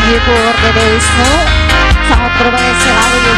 Hibur Dede Wisnu sangat berbahagia selalu.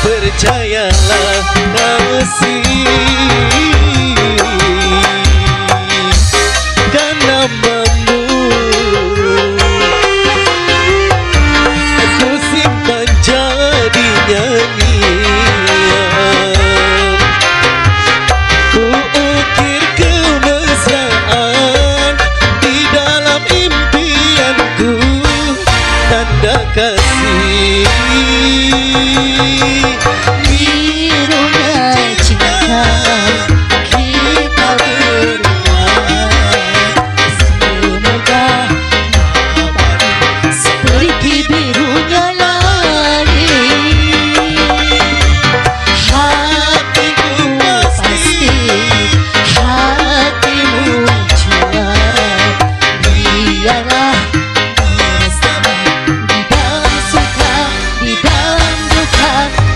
Percayalah kasih, kan namamu aku simpan jadi nyanyian. Ku ukir kemesraan di dalam impianku, tanda kasih.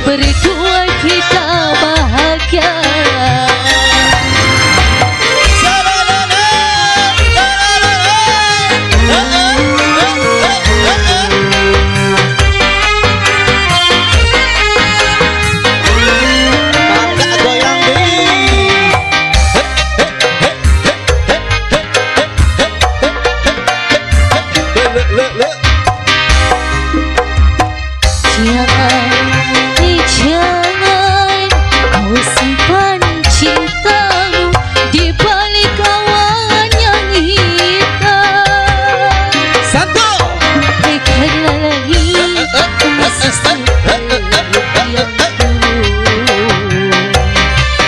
Berdua kita bahagia. Jangan kau simpan cintamu di balik awan yang hitam. Satu. Berikanlah lagi masa yang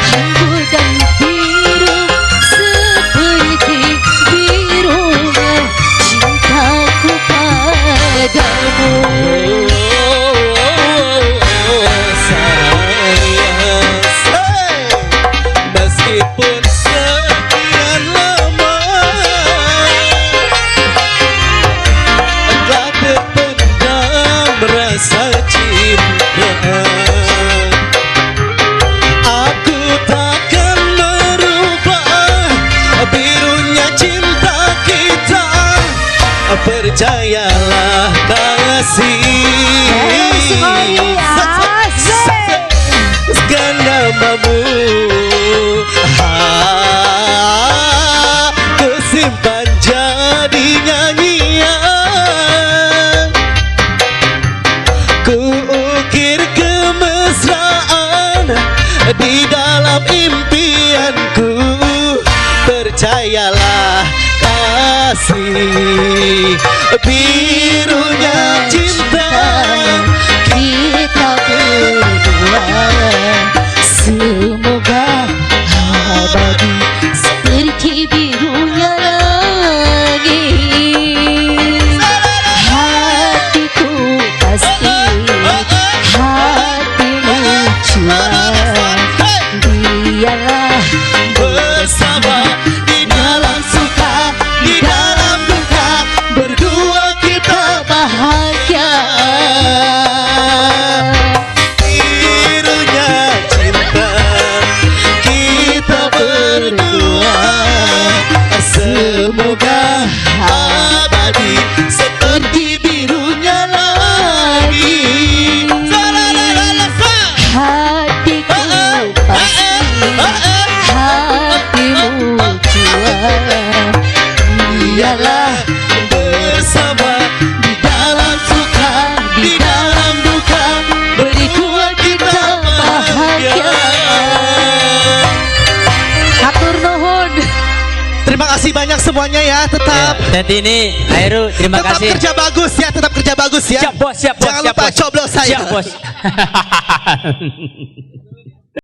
hanggur dan biru seperti birunya cintaku padamu. Meskipun sekian lama telah terpendam rasa cinta, aku takkan merubah birunya cinta kita. Percayalah kasih, kan namamu ku simpan jadi nyanyian. Ku ukir kemesraan di dalam impianku. Percayalah kasih, birunya cinta kita berdua semoga abadi seperti birunya langit. Hatiku pasti, hatimu cuma dialah bersama di dalam suka, di dalam duka, berdua kita abadi seperti birunya langit. Hatiku pasti hatimu jua. Ialah bersama di dalam suka, di dalam duka, berikuat kita bahagia. Hatur nuhun. Terima kasih banyak semuanya ya, tetap Dan ini Airu, terima tetap kasih. kerja bagus ya, tetap kerja bagus ya. Siap bos, siap bos. Jangan siap, lupa bos. coblos saya. Siap bos.